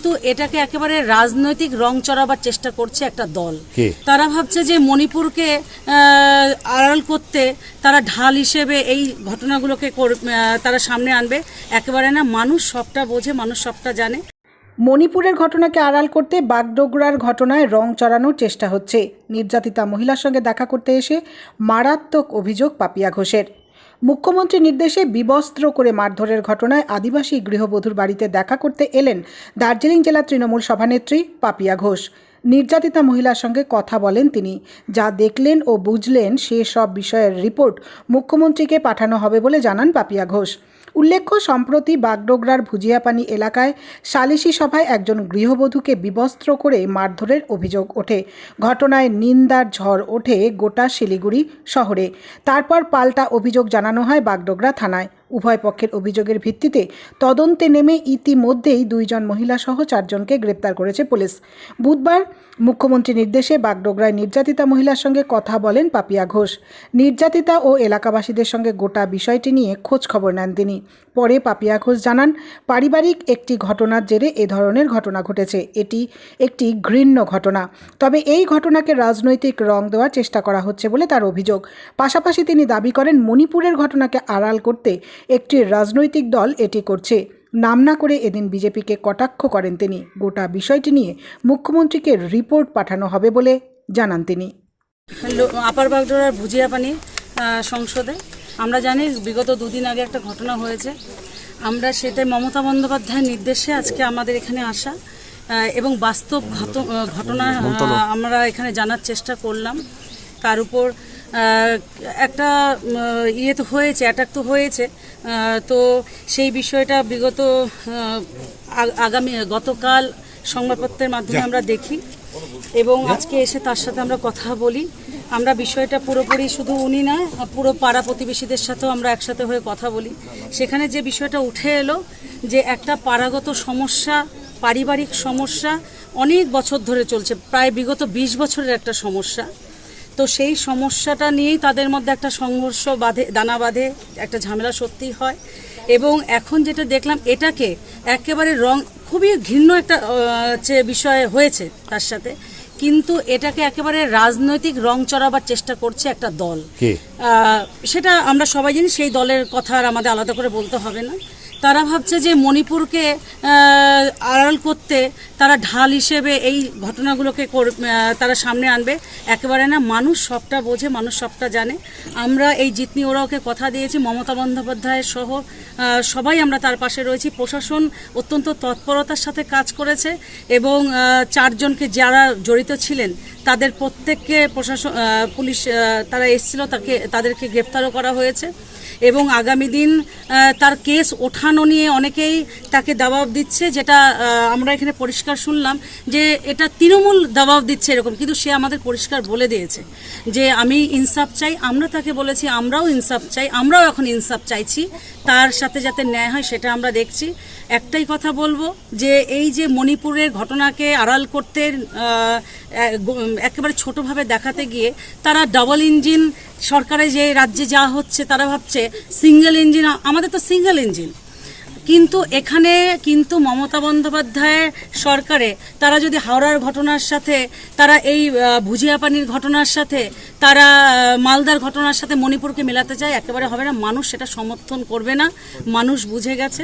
কিন্তু এটাকে একেবারে রাজনৈতিক রং চড়াবার চেষ্টা করছে একটা দল। তারা ভাবছে যে মণিপুরকে আড়াল করতে তারা ঢাল হিসেবে এই ঘটনাগুলোকে তারা সামনে আনবে। একেবারে না, মানুষ সবটা বোঝে, মানুষ সবটা জানে। মণিপুরের ঘটনাকে আড়াল করতে বাগডোগরার ঘটনায় রং চড়ানোর চেষ্টা হচ্ছে। নির্যাতিতা মহিলার সঙ্গে দেখা করতে এসে মারাত্মক অভিযোগ পাপিয়া ঘোষের। মুখ্যমন্ত্রীর নির্দেশে বিবস্ত্র করে মারধরের ঘটনায় আদিবাসী গৃহবধূর বাড়িতে দেখা করতে এলেন দার্জিলিং জেলার তৃণমূল সভানেত্রী পাপিয়া ঘোষ। নির্যাতিতা মহিলার সঙ্গে কথা বলেন তিনি। যা দেখলেন ও বুঝলেন সে সব বিষয়ের রিপোর্ট মুখ্যমন্ত্রীকে পাঠানো হবে বলে জানান পাপিয়া ঘোষ। উল্লেখ্য, সম্প্রতি বাগডোগরার ভুজিয়াপানি এলাকায় সালিশি সভায় একজন গৃহবধূকে বিবস্ত্র করে মারধরের অভিযোগ ওঠে। ঘটনায় নিন্দার ঝড় ওঠে গোটা শিলিগুড়ি শহরে। তারপর পাল্টা অভিযোগ জানানো হয় বাগডোগরা থানায়। উভয় পক্ষের অভিযোগের ভিত্তিতে তদন্তে নেমে ইতিমধ্যেই 2 জন মহিলাসহ 4 জনকে গ্রেপ্তার করেছে পুলিশ। বুধবার মুখ্যমন্ত্রীর নির্দেশে বাগডোগরায় নির্যাতিতা মহিলার সঙ্গে কথা বলেন পাপিয়া ঘোষ। নির্যাতিতা ও এলাকাবাসীদের সঙ্গে গোটা বিষয়টি নিয়ে খোঁজ খবর নেন তিনি। পরে পাপিয়া ঘোষ জানান, পারিবারিক একটি ঘটনার জেরে এ ধরনের ঘটনা ঘটেছে। এটি একটি ঘৃণ্য ঘটনা। তবে এই ঘটনাকে রাজনৈতিক রং দেওয়ার চেষ্টা করা হচ্ছে বলে তার অভিযোগ। পাশাপাশি তিনি দাবি করেন, মণিপুরের ঘটনাকে আড়াল করতে একটি রাজনৈতিক দল এটি করছে। নাম না করে এদিন বিজেপিকে কটাক্ষ করেন তিনি। গোটা বিষয়টি নিয়ে মুখ্যমন্ত্রীকে রিপোর্ট পাঠানো হবে বলে জানান তিনি। আপার বাগডোগরার ভুজিয়াপানি সংসদে আমরা জানি বিগত 2 দিন আগে একটা ঘটনা হয়েছে। আমরা সেটাই মমতা বন্দ্যোপাধ্যায়ের নির্দেশে আজকে আমাদের এখানে আসা এবং বাস্তব ঘটনা আমরা এখানে জানার চেষ্টা করলাম। তার উপর একটা তো হয়েছে, অ্যাটাক তো হয়েছে। তো সেই বিষয়টা গতকাল সংবাদপত্রের মাধ্যমে আমরা দেখি এবং আজকে এসে তার সাথে আমরা কথা বলি। আমরা বিষয়টা পুরোপুরি শুধু উনি না, পুরো পাড়া প্রতিবেশীদের সাথেও আমরা একসাথে হয়ে কথা বলি। সেখানে যে বিষয়টা উঠে এলো যে একটা পাড়াগত সমস্যা, পারিবারিক সমস্যা অনেক বছর ধরে চলছে, প্রায় বিগত 20 বছরের একটা সমস্যা। তো সেই সমস্যাটা নিয়েই তাদের মধ্যে একটা সংঘর্ষ দানা বাঁধে, একটা ঝামেলা সত্যিই হয়। এবং এখন যেটা দেখলাম, এটাকে একেবারে খুবই ঘৃণ্য একটা বিষয় হয়েছে তার সাথে, কিন্তু এটাকে একেবারে রাজনৈতিক রং চড়াবার চেষ্টা করছে একটা দল। সেটা আমরা সবাই জানি, সেই দলের কথা আর আমাদের আলাদা করে বলতে হবে না। তারা ভাবছে যে মণিপুরকে আড়াল করতে তারা ঢাল হিসেবে এই ঘটনাগুলোকে তারা সামনে আনবে। একেবারে না, মানুষ সবটা বোঝে, মানুষ সবটা জানে। আমরা এই জিতনি ওরাওকে কথা দিয়েছি, মমতা বন্দ্যোপাধ্যায়ের সহ সবাই আমরা তার পাশে রয়েছি। প্রশাসন অত্যন্ত তৎপরতার সাথে কাজ করেছে এবং 4 জনকে যারা জড়িত ছিলেন তাদের প্রত্যেককে পুলিশ তারা এসেছিল, তাদেরকে গ্রেপ্তারও করা হয়েছে। এবং আগামী দিন তার কেস ওঠানো নিয়ে অনেকেই তাকে দবাব দিচ্ছে, যেটা আমরা এখানে পরিষ্কার শুনলাম যে এটা তৃণমূল দবাব দিচ্ছে এরকম। কিন্তু সে আমাদের পরিষ্কার বলে দিয়েছে যে আমি ইনসাফ চাই। আমরা তাকে বলেছি আমরাও ইনসাফ চাই, আমরাও এখন ইনসাফ চাইছি, তার সাথে যাতে ন্যায় হয় সেটা আমরা দেখছি। একটাই কথা বলবো যে এই যে মণিপুরের ঘটনাকে আড়াল করতে একেবারে ছোটোভাবে দেখাতে গিয়ে তারা ডাবল ইঞ্জিন, সরকারে যে রাজ্যে যা হচ্ছে তারা ভাবছে সিঙ্গেল ইঞ্জিন, আমাদের তো সিঙ্গেল ইঞ্জিন। কিন্তু এখানে কিন্তু মমতা বন্দ্যোপাধ্যায়ের সরকারে তারা যদি হাওড়ার ঘটনার সাথে, তারা এই ভুজিয়াপানির ঘটনার সাথে, তারা মালদার ঘটনার সাথে মণিপুরকে মেলাতে চায়, একেবারে হবে না। মানুষ সেটা সমর্থন করবে না, মানুষ বুঝে গেছে।